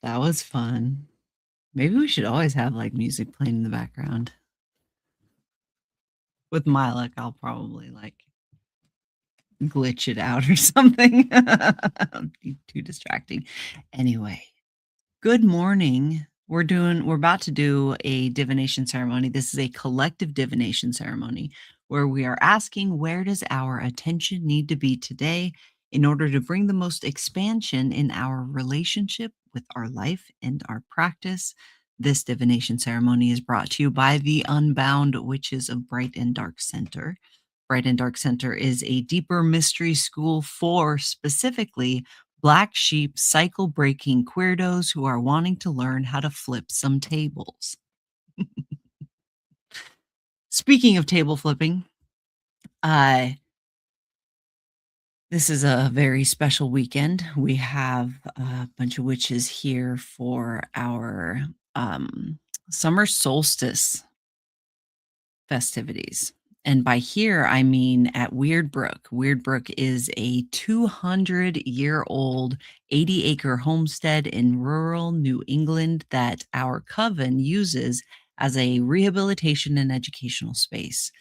That was fun. Maybe we should always have, like, music playing in the background. With my luck, I'll probably, like, glitch it out or something. Be too distracting. Anyway, good morning. We're about to do a divination ceremony. This is a collective divination ceremony where we are asking, where does our attention need to be today in order to bring the most expansion in our relationship with our life and our practice? This divination ceremony is brought to you by the Unbound Witches of Bright and Dark Center. Bright and Dark Center is a deeper mystery school for specifically black sheep cycle breaking queerdos who are wanting to learn how to flip some tables. Speaking of table flipping, this is a very special weekend. We have a bunch of witches here for our summer solstice festivities. And by here, I mean at Weird Brook. Weird Brook is a 200-year-old 80-acre homestead in rural New England that our coven uses as a rehabilitation and educational space.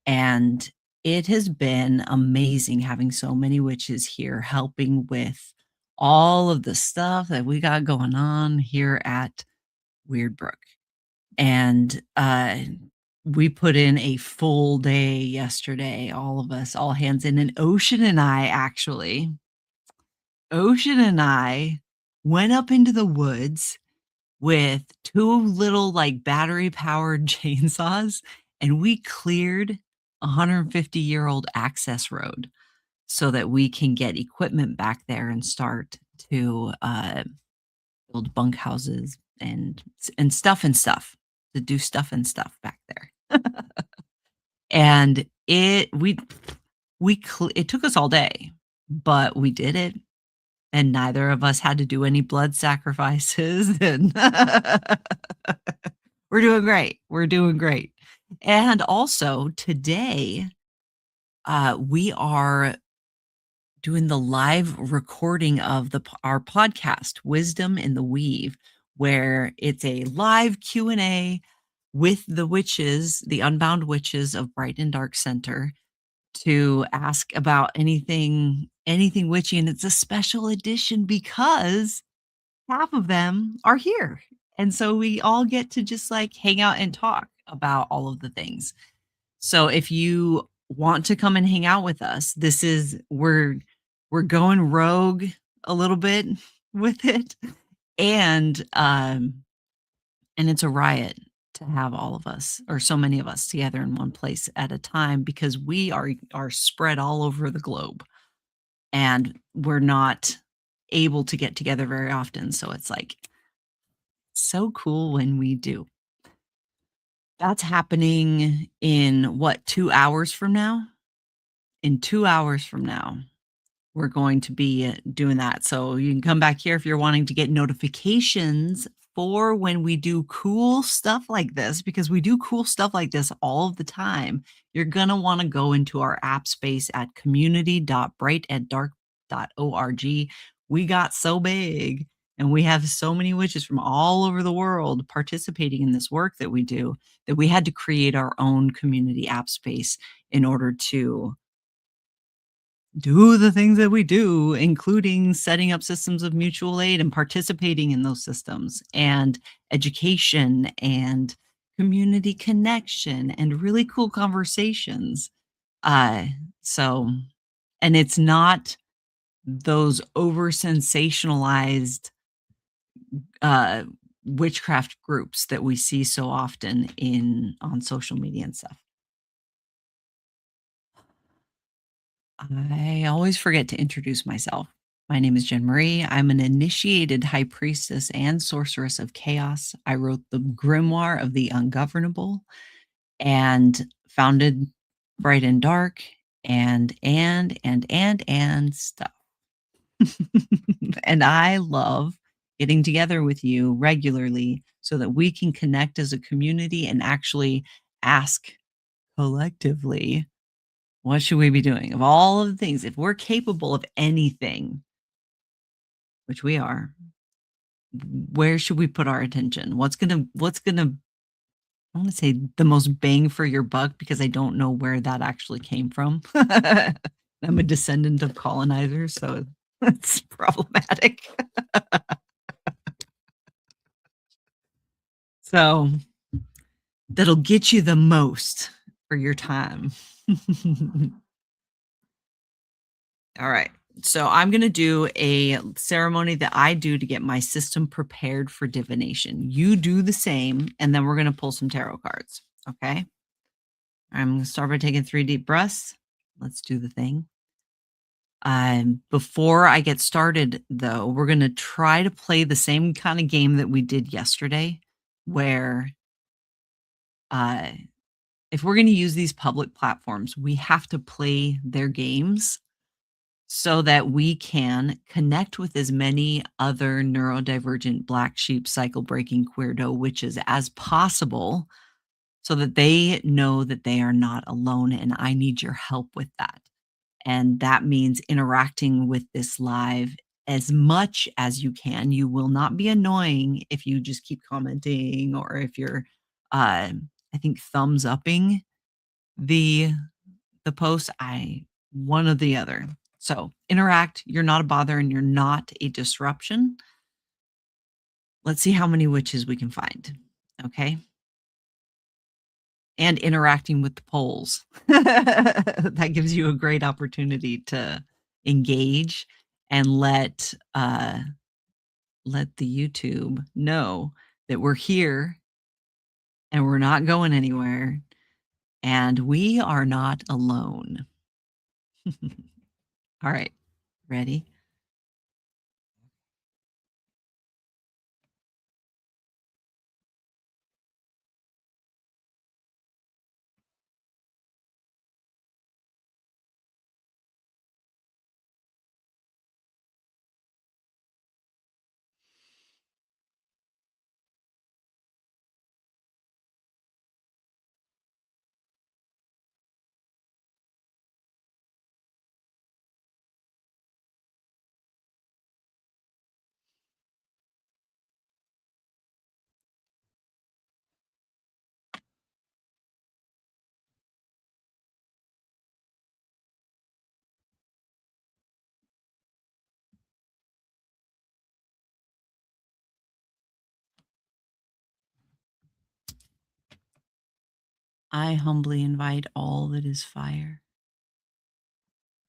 And it has been amazing having so many witches here helping with all of the stuff that we got going on here at Weird Brook. And we put in a full day yesterday, all of us, all hands in, and Ocean and I went up into the woods with two little like battery powered chainsaws, and we cleared a 150-year-old access road so that we can get equipment back there and start to build bunkhouses and stuff to do stuff and stuff back there. And it took us all day, but we did it, and neither of us had to do any blood sacrifices, and We're doing great. We're doing great. And also today, we are doing the live recording of our podcast, Wisdom in the Weave, where it's a live Q&A with the witches, the unbound witches of Bright and Dark Center to ask about anything witchy, and it's a special edition because half of them are here. And so we all get to just like hang out and talk about all of the things. So if you want to come and hang out with us, this is we're going rogue a little bit with it. And and it's a riot to have all of us or so many of us together in one place at a time because we are spread all over the globe and we're not able to get together very often. So it's like so cool when we do. That's happening in what, 2 hours from now? In 2 hours from now, we're going to be doing that. So you can come back here if you're wanting to get notifications for when we do cool stuff like this, because we do cool stuff like this all of the time. You're going to want to go into our app space at community.brightanddark.org. We got so big and we have so many witches from all over the world participating in this work that we do that we had to create our own community app space in order to do the things that we do, including setting up systems of mutual aid and participating in those systems, and education and community connection and really cool conversations. Uh, so, and it's not those over sensationalized uh, witchcraft groups that we see so often in on social media and stuff. I always forget to introduce myself. My name is Jen Marie. I'm an initiated high priestess and sorceress of chaos. I wrote the Grimoire of the Ungovernable and founded Bright and Dark and stuff. And I love getting together with you regularly so that we can connect as a community and actually ask collectively, what should we be doing? Of all of the things, if we're capable of anything, which we are, where should we put our attention? What's gonna I wanna say the most bang for your buck because I don't know where that actually came from. I'm a descendant of colonizers, so it's problematic. So, that'll get you the most for your time. All right. So I'm going to do a ceremony that I do to get my system prepared for divination. You do the same, and then we're going to pull some tarot cards. Okay. I'm going to start by taking 3 deep breaths. Let's do the thing. Before I get started, though, we're going to try to play the same kind of game that we did yesterday, where uh, if we're going to use these public platforms, we have to play their games so that we can connect with as many other neurodivergent black sheep cycle breaking queerdo witches as possible so that they know that they are not alone, and I need your help with that. And that means interacting with this live as much as you can. You will not be annoying if you just keep commenting or if you're I think thumbs upping the post. I one or the other. So interact. You're not a bother and you're not a disruption. Let's see how many witches we can find. Okay. And interacting with the polls. That gives you a great opportunity to engage and let the YouTube know that we're here and we're not going anywhere and we are not alone. All right. Ready? I humbly invite all that is fire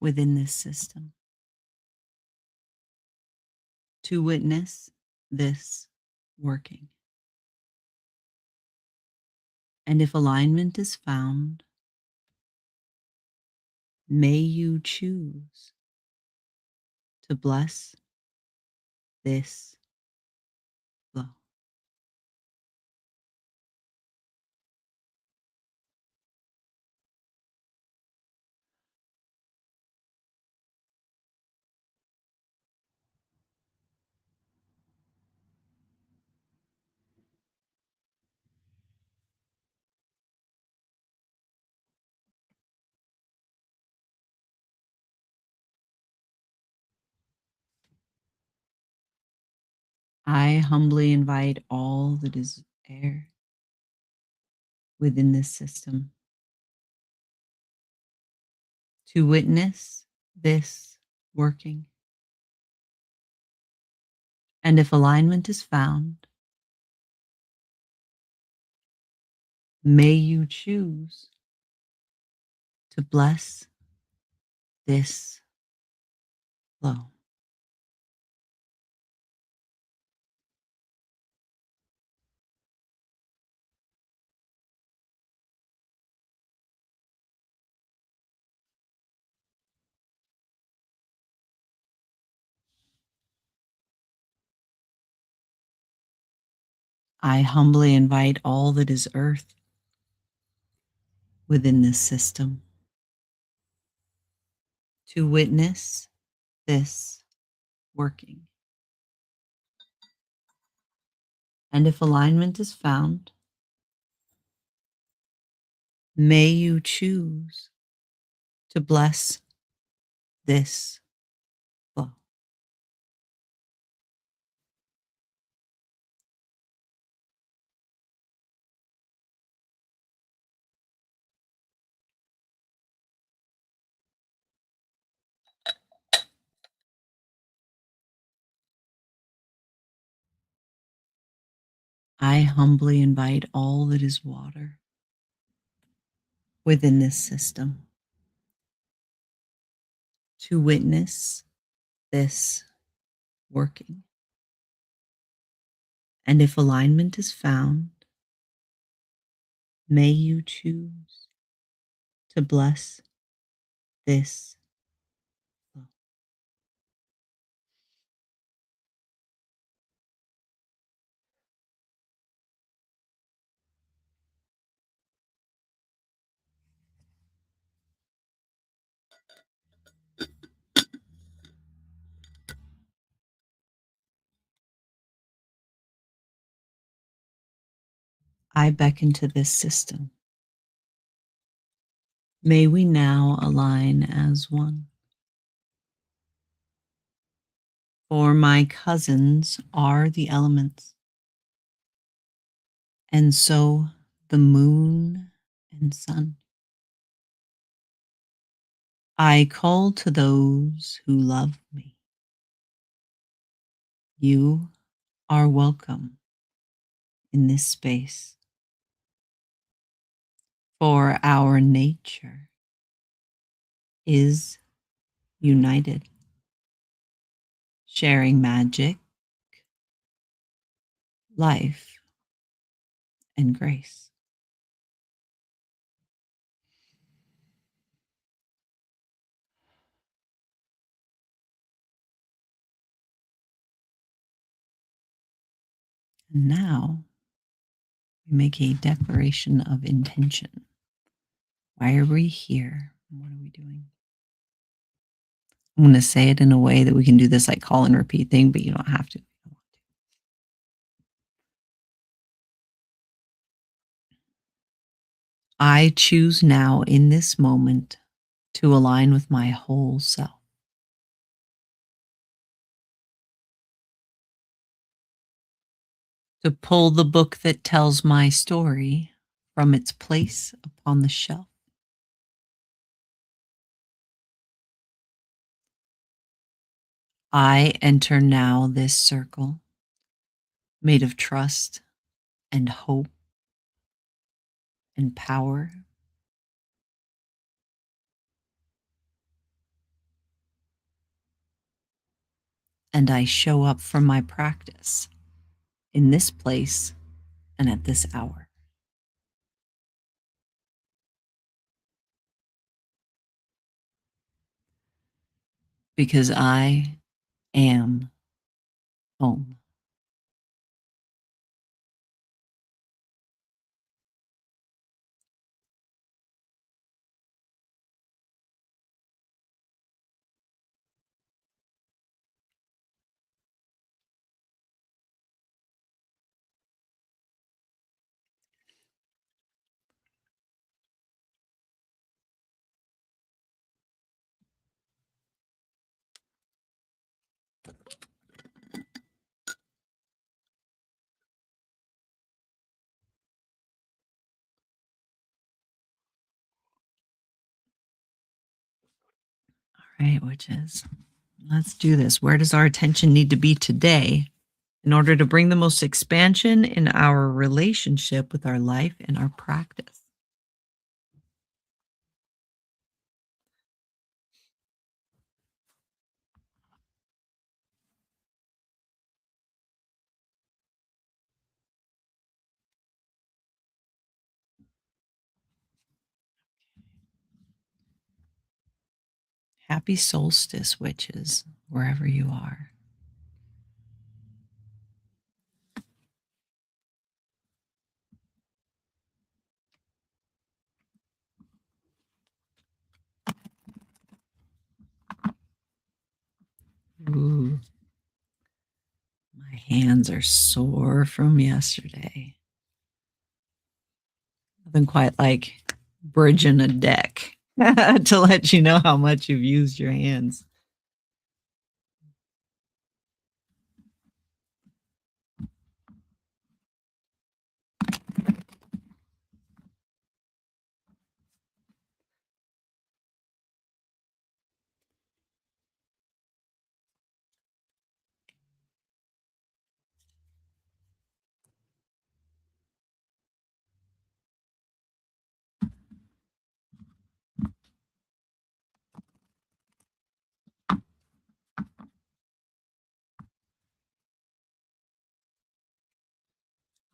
within this system to witness this working. And if alignment is found, may you choose to bless this flow. I humbly invite all that is air within this system to witness this working. And if alignment is found, may you choose to bless this flow. I humbly invite all that is earth within this system to witness this working. And if alignment is found, may you choose to bless this flow. I humbly invite all that is water within this system to witness this working. And if alignment is found, may you choose to bless this flow. I beckon to this system. May we now align as one. For my cousins are the elements, and so the moon and sun. I call to those who love me. You are welcome in this space, for our nature is united, sharing magic, life, and grace. And now we make a declaration of intention. Why are we here? What are we doing? I'm going to say it in a way that we can do this like call and repeat thing, but you don't have to. I choose now in this moment to align with my whole self. To pull the book that tells my story from its place upon the shelf. I enter now this circle made of trust and hope and power, and I show up for my practice in this place and at this hour because I am home. All right, witches, let's do this. Where does our attention need to be today in order to bring the most expansion in our relationship with our life and our practice? Happy solstice, witches, wherever you are. Ooh, my hands are sore from yesterday. Nothing quite like bridging a deck to let you know how much you've used your hands.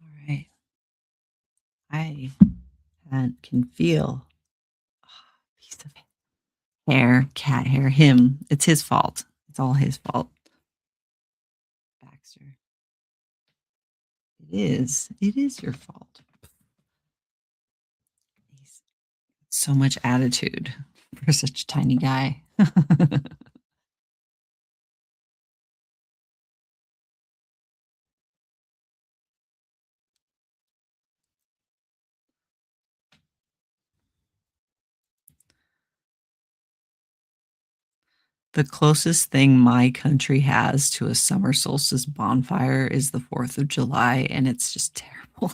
All right. I can feel a piece of hair, cat hair, him. It's his fault. It's all his fault. Baxter. It is. It is your fault. He's so much attitude for such a tiny guy. The closest thing my country has to a summer solstice bonfire is the 4th of July, and it's just terrible.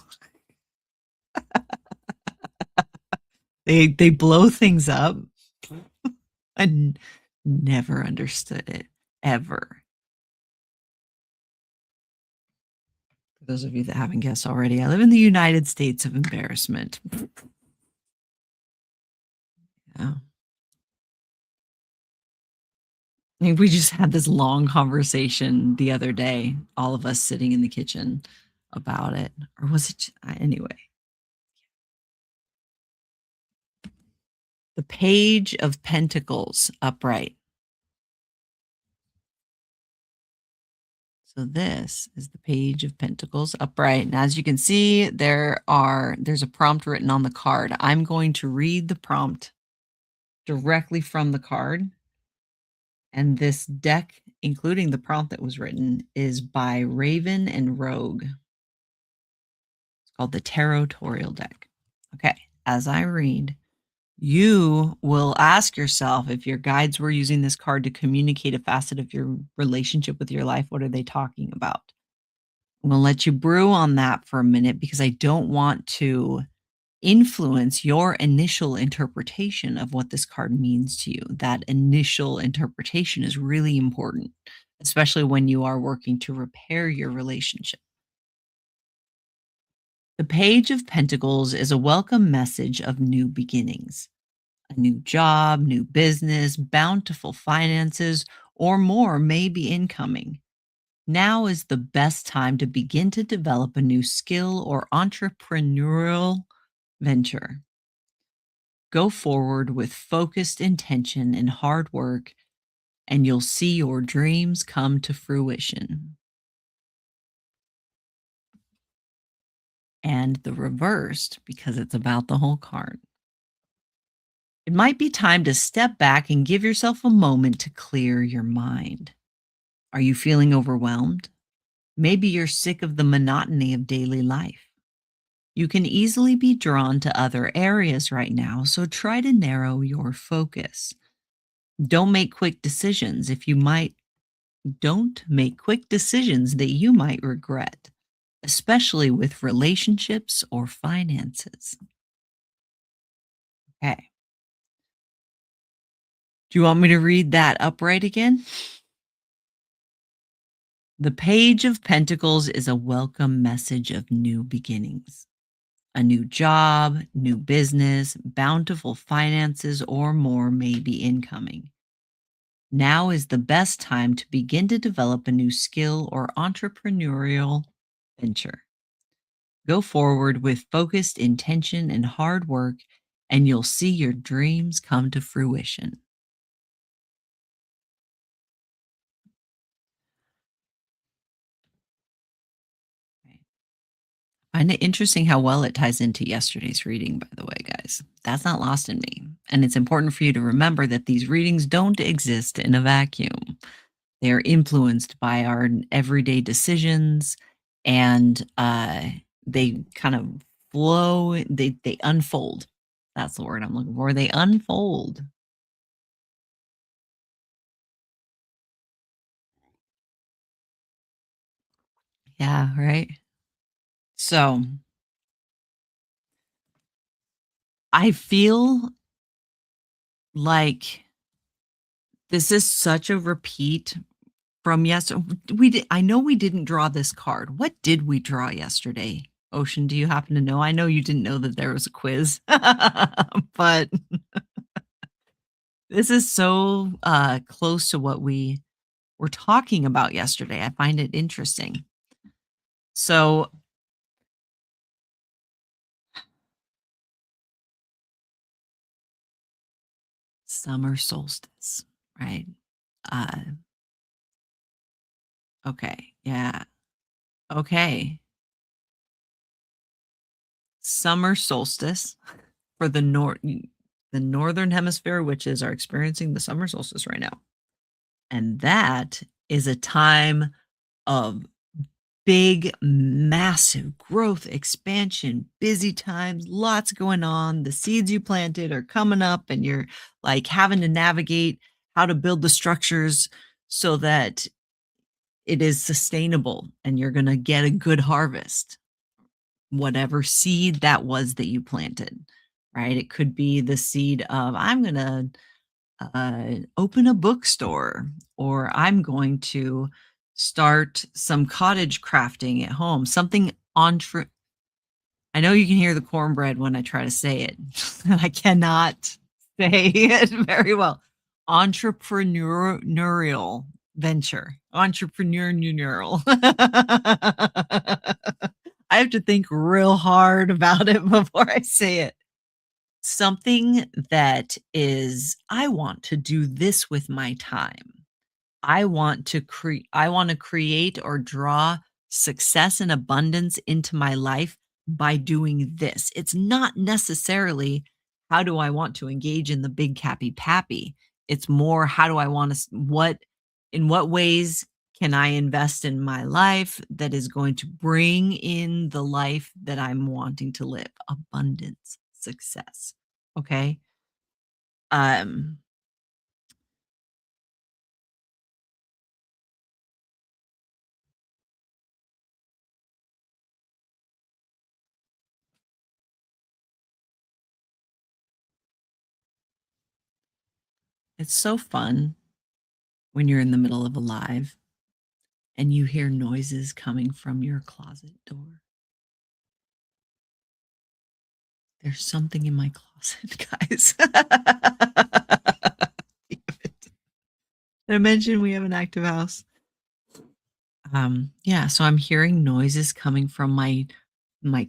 They blow things up. I never understood it, ever. For those of you that haven't guessed already, I live in the United States of embarrassment. Yeah. I mean, we just had this long conversation the other day, all of us sitting in the kitchen about it. Or was it anyway? The Page of Pentacles upright. So this is the Page of Pentacles upright. And as you can see, there's a prompt written on the card. I'm going to read the prompt directly from the card. And this deck, including the prompt that was written, is by Raven and Rogue. It's called the Tarotorial deck. Okay, as I read, you will ask yourself, if your guides were using this card to communicate a facet of your relationship with your life, what are they talking about? I'm going to let you brew on that for a minute because I don't want to influence your initial interpretation of what this card means to you. That initial interpretation is really important, especially when you are working to repair your relationship. The Page of Pentacles is a welcome message of new beginnings, a new job, new business, bountiful finances, or more may be incoming. Now is the best time to begin to develop a new skill or entrepreneurial venture. Go forward with focused intention and hard work, and you'll see your dreams come to fruition. And the reversed, because it's about the whole card. It might be time to step back and give yourself a moment to clear your mind. Are you feeling overwhelmed? Maybe you're sick of the monotony of daily life. You can easily be drawn to other areas right now, so try to narrow your focus. Don't make quick decisions if you might don't make quick decisions that you might regret, especially with relationships or finances. Okay. Do you want me to read that upright again? The Page of Pentacles is a welcome message of new beginnings. A new job, new business, bountiful finances, or more may be incoming. Now is the best time to begin to develop a new skill or entrepreneurial venture. Go forward with focused intention and hard work, and you'll see your dreams come to fruition. Right. Find it interesting how well it ties into yesterday's reading, by the way, guys. That's not lost in me. And it's important for you to remember that these readings don't exist in a vacuum. They are influenced by our everyday decisions, and they kind of flow, they unfold. That's the word I'm looking for. They unfold. Yeah, right. So I feel like this is such a repeat from we did, I know we didn't draw this card. What did we draw yesterday? Ocean, do you happen to know? I know you didn't know that there was a quiz, but this is so close to what we were talking about yesterday. I find it interesting. So, summer solstice, right? Uh, okay, yeah, okay. Summer solstice for the northern hemisphere witches are experiencing the summer solstice right now. And that is a time of big, massive growth, expansion, busy times, lots going on. The seeds you planted are coming up, and you're like having to navigate how to build the structures so that it is sustainable and you're going to get a good harvest, whatever seed that was that you planted, right? It could be the seed of, I'm going to open a bookstore, or I'm going to start some cottage crafting at home, something I know you can hear the cornbread when I try to say it. I cannot say it very well. Entrepreneurial venture. Entrepreneurial. I have to think real hard about it before I say it. Something that is, I want to do this with my time. I want to create or draw success and abundance into my life by doing this. It's not necessarily how do I want to engage in the big cappy pappy. It's more how do I want to what in what ways can I invest in my life that is going to bring in the life that I'm wanting to live? Abundance, success. Okay? Um it's so fun when you're in the middle of a live and you hear noises coming from your closet door. There's something in my closet, guys. Damn it. Did I mention we have an active house? Yeah, so I'm hearing noises coming from my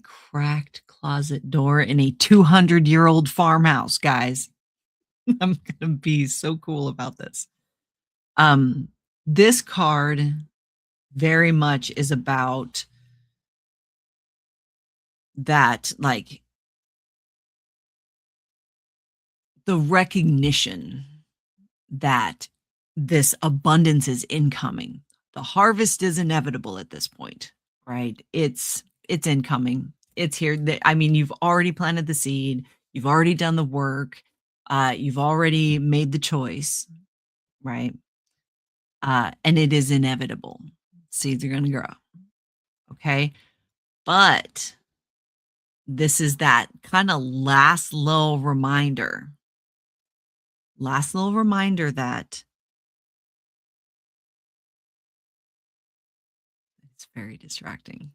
cracked closet door in a 200-year-old farmhouse, guys. I'm gonna be so cool about this. Um, this card very much is about that, like, the recognition that this abundance is incoming. The harvest is inevitable at this point, right? It's incoming. It's here. I mean, you've already planted the seed, you've already done the work, you've already made the choice, right? And it is inevitable. Seeds are going to grow. Okay. But this is that kind of last little reminder that it's very distracting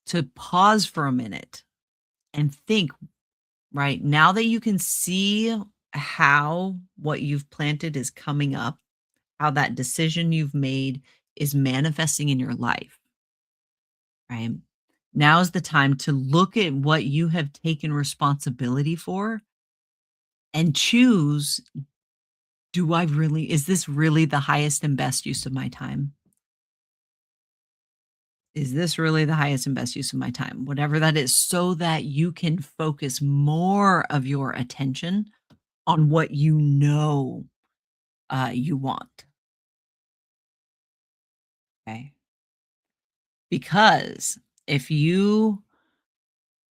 to pause for a minute and think, right? Now that you can see how what you've planted is coming up, how that decision you've made is manifesting in your life, right? Now is the time to look at what you have taken responsibility for and choose, is this really the highest and best use of my time? Is this really the highest and best use of my time? Whatever that is, so that you can focus more of your attention on what you know you want. Okay. Because if you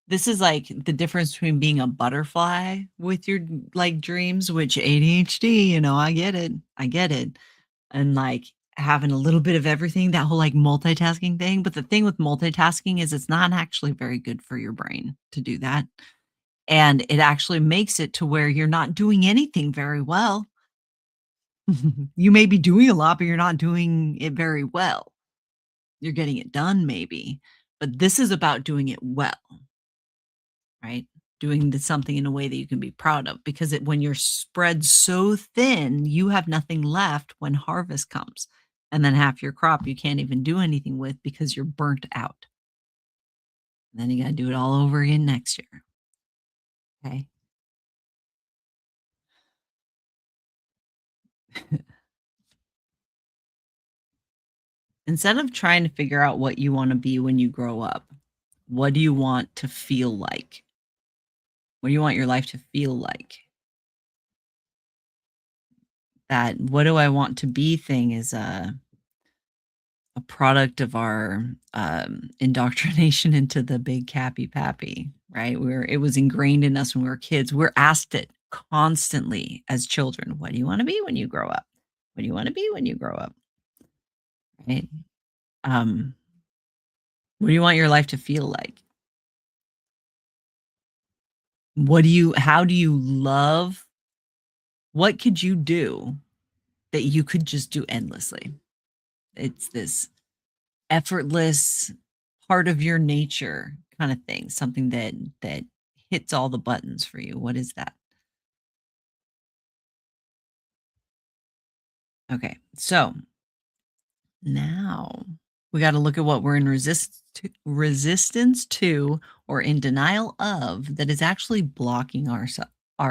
this is like the difference between being a butterfly with your like dreams, which ADHD, I get it. I get it. And like having a little bit of everything, that whole like multitasking thing. But the thing with multitasking is it's not actually very good for your brain to do that. And it actually makes it to where you're not doing anything very well. You may be doing a lot, but you're not doing it very well. You're getting it done maybe, but this is about doing it well, right? Doing something in a way that you can be proud of, because when you're spread so thin, you have nothing left when harvest comes. And then half your crop you can't even do anything with because you're burnt out. And then you got to do it all over again next year. Okay. Instead of trying to figure out what you want to be when you grow up, what do you want to feel like? What do you want your life to feel like? That "what do I want to be" thing is a product of our indoctrination into the big cappy pappy, right? It was ingrained in us when we were kids. We're asked it constantly as children. What do you want to be when you grow up? What do you want to be when you grow up? Right? Um, what do you want your life to feel like? How do you love? What could you do that you could just do endlessly? It's this effortless part of your nature kind of thing, something that hits all the buttons for you. What is that? Okay. So, now we got to look at what we're in resistance to or in denial of that is actually blocking our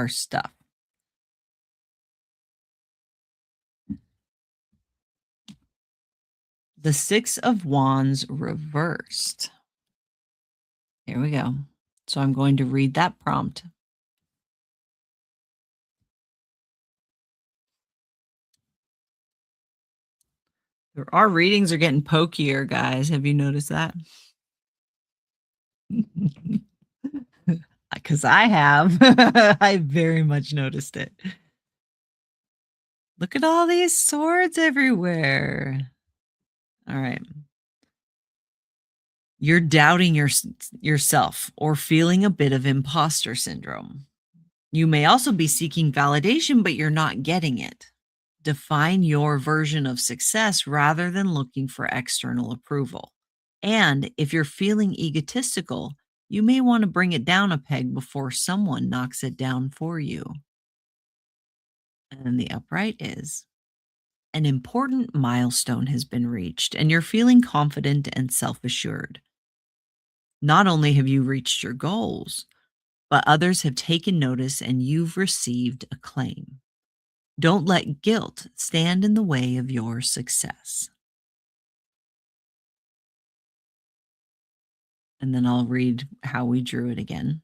stuff. The 6 of Wands reversed. Here we go. So I'm going to read that prompt. Our readings are getting pokier, guys. Have you noticed that? Because I have. I very much noticed it. Look at all these swords everywhere. All right. You're doubting yourself or feeling a bit of imposter syndrome. You may also be seeking validation, but you're not getting it. Define your version of success rather than looking for external approval. And if you're feeling egotistical, You may want to bring it down a peg before someone knocks it down for you. And the upright is an important milestone has been reached, and you're feeling confident and self assured. Not only have you reached your goals, but others have taken notice and you've received acclaim. Don't let guilt stand in the way of your success. And then I'll read how we drew it again.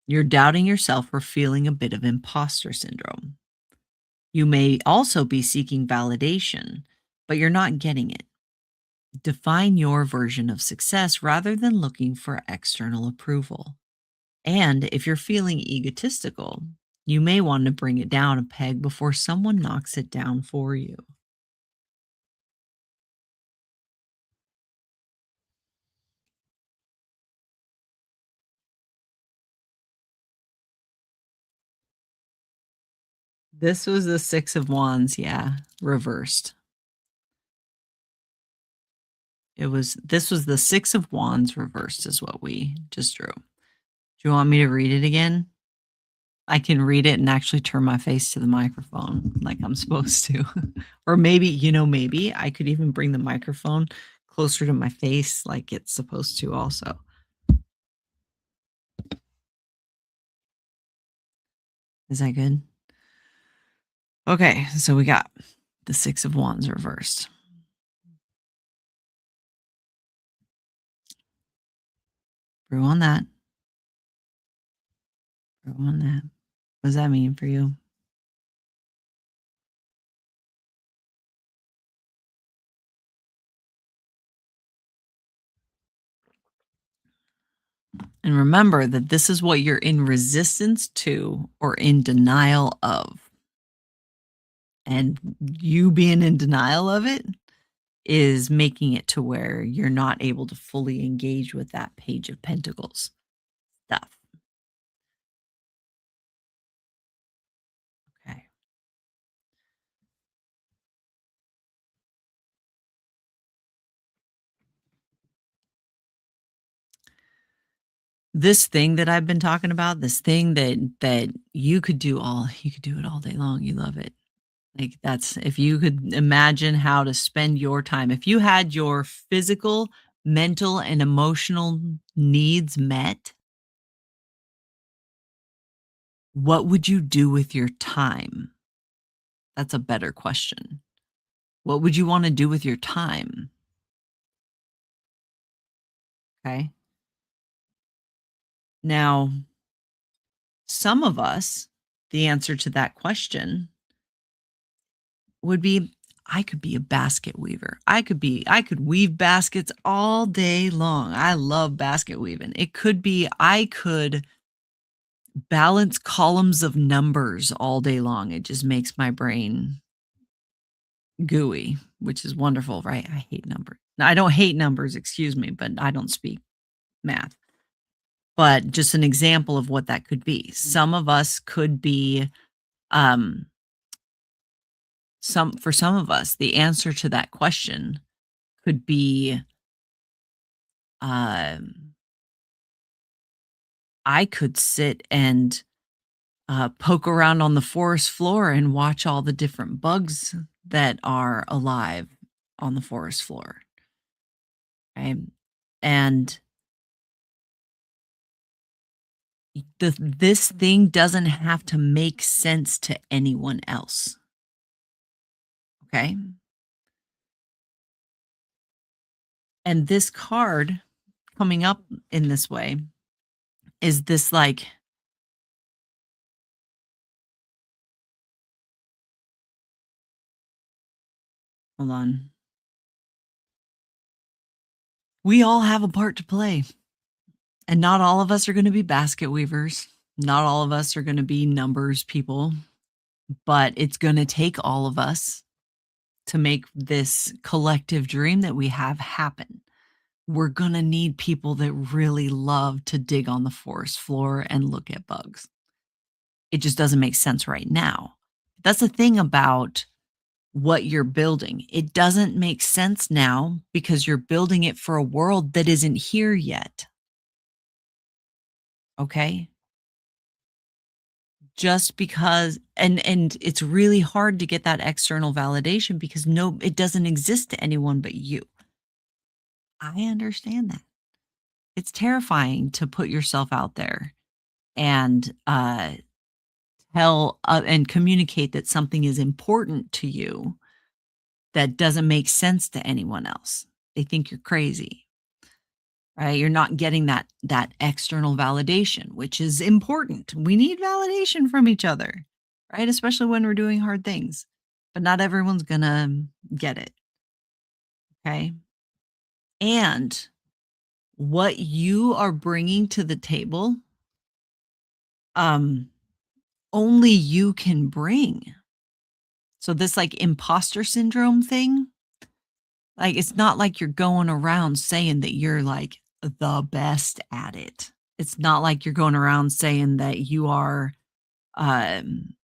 You're doubting yourself or feeling a bit of imposter syndrome. You may also be seeking validation, but you're not getting it. Define your version of success rather than looking for external approval. And if you're feeling egotistical, you may want to bring it down a peg before someone knocks it down for you. This was the 6 of Wands, yeah, reversed. This was the 6 of Wands reversed is what we just drew. Do you want me to read it again? I can read it and actually turn my face to the microphone like I'm supposed to. Or maybe, maybe I could even bring the microphone closer to my face like it's supposed to also. Is that good? Okay, so we got the 6 of Wands reversed. Brew on that. Brew on that. What does that mean for you? And remember that this is what you're in resistance to or in denial of. And you being in denial of it is making it to where you're not able to fully engage with that Page of Pentacles stuff. Okay. This thing that I've been talking about, this thing that you could do it all day long. You love it. Like that's if you could imagine how to spend your time, if you had your physical, mental, and emotional needs met, what would you do with your time? That's a better question. What would you want to do with your time? Okay. Now, some of us, the answer to that question would be I could be a basket weaver. I could weave baskets all day long. I love basket weaving. It could be I could balance columns of numbers all day long. It just makes my brain gooey, which is wonderful, right? I hate numbers. No, I don't hate numbers, excuse me, but I don't speak math. But just an example of what that could be. Some of us could be um for some of us, the answer to that question could be um I could sit and poke around on the forest floor and watch all the different bugs that are alive on the forest floor. Right? And this thing doesn't have to make sense to anyone else. Okay. And this card coming up in this way is this like, hold on. We all have a part to play. And not all of us are going to be basket weavers. Not all of us are going to be numbers people, but it's going to take all of us to make this collective dream that we have happen. We're going to need people that really love to dig on the forest floor and look at bugs. It just doesn't make sense right now. That's the thing about what you're building. It doesn't make sense now because you're building it for a world that isn't here yet. Okay? Just because and it's really hard to get that external validation because it doesn't exist to anyone but you. I understand that. It's terrifying to put yourself out there and tell and communicate that something is important to you that doesn't make sense to anyone else. They think you're crazy, right? You're not getting that external validation, which is important. We need validation from each other, right? Especially when we're doing hard things. But not everyone's gonna get it. Okay? And what you are bringing to the table, um, only you can bring. So this like imposter syndrome thing, like it's not like you're going around saying that you're like the best at it. It's not like you're going around saying that you are um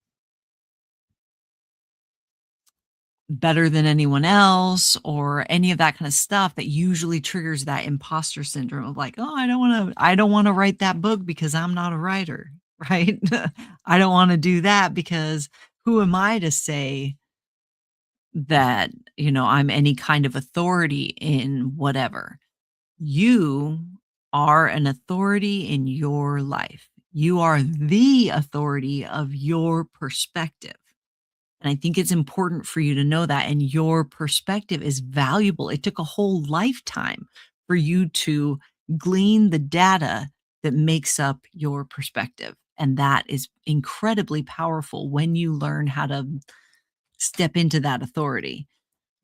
better than anyone else or any of that kind of stuff that usually triggers that imposter syndrome of like, "Oh, I don't wanna write that book because I'm not a writer," right? I don't wanna do that because who am I to say that, I'm any kind of authority in whatever. You are an authority in your life. You are the authority of your perspective. And I think it's important for you to know that. And your perspective is valuable. It took a whole lifetime for you to glean the data that makes up your perspective. And that is incredibly powerful when you learn how to step into that authority.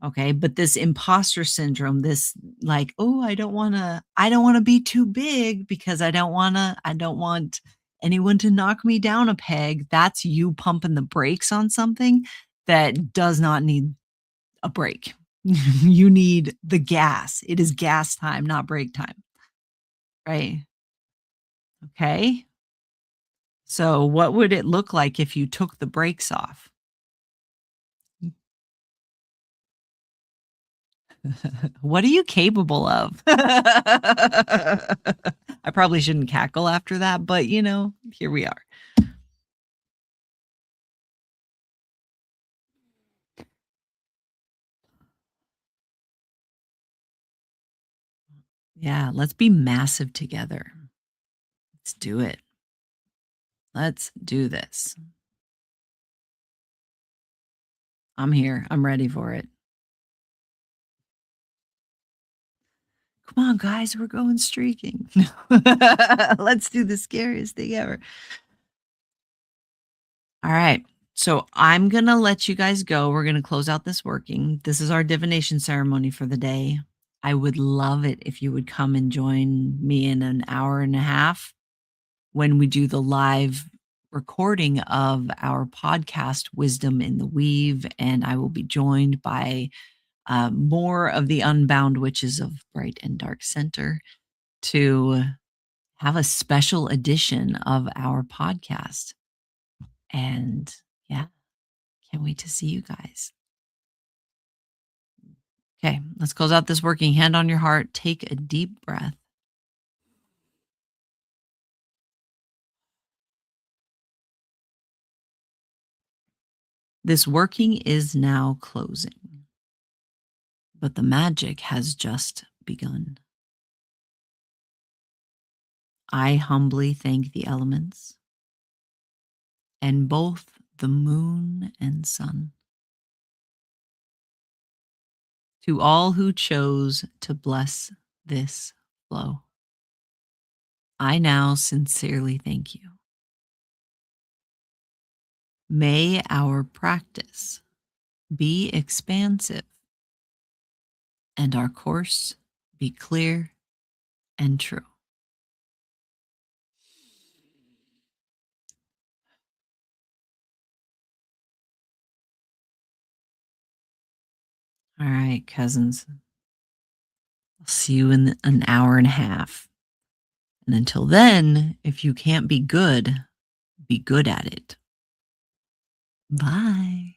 Okay. But this imposter syndrome, this like, oh, I don't want to be too big because I don't want anyone to knock me down a peg. That's you pumping the brakes on something that does not need a brake. You need the gas. It is gas time, not brake time. Right. Okay. So what would it look like if you took the brakes off? What are you capable of? I probably shouldn't cackle after that, but, here we are. Yeah, let's be massive together. Let's do it. Let's do this. I'm here. I'm ready for it. Come on, guys, we're going streaking. Let's do the scariest thing ever. All right. So I'm going to let you guys go. We're going to close out this working. This is our divination ceremony for the day. I would love it if you would come and join me in an hour and a half when we do the live recording of our podcast, Wisdom in the Weave. And I will be joined by more of the unbound witches of Bright and Dark Center to have a special edition of our podcast. And yeah, can't wait to see you guys. Okay, let's close out this working. Hand on your heart. Take a deep breath. This working is now closing, but the magic has just begun. I humbly thank the elements and both the moon and sun. To all who chose to bless this flow, I now sincerely thank you. May our practice be expansive and our course be clear and true. All right, cousins. I'll see you in an hour and a half. And until then, if you can't be good at it. Bye.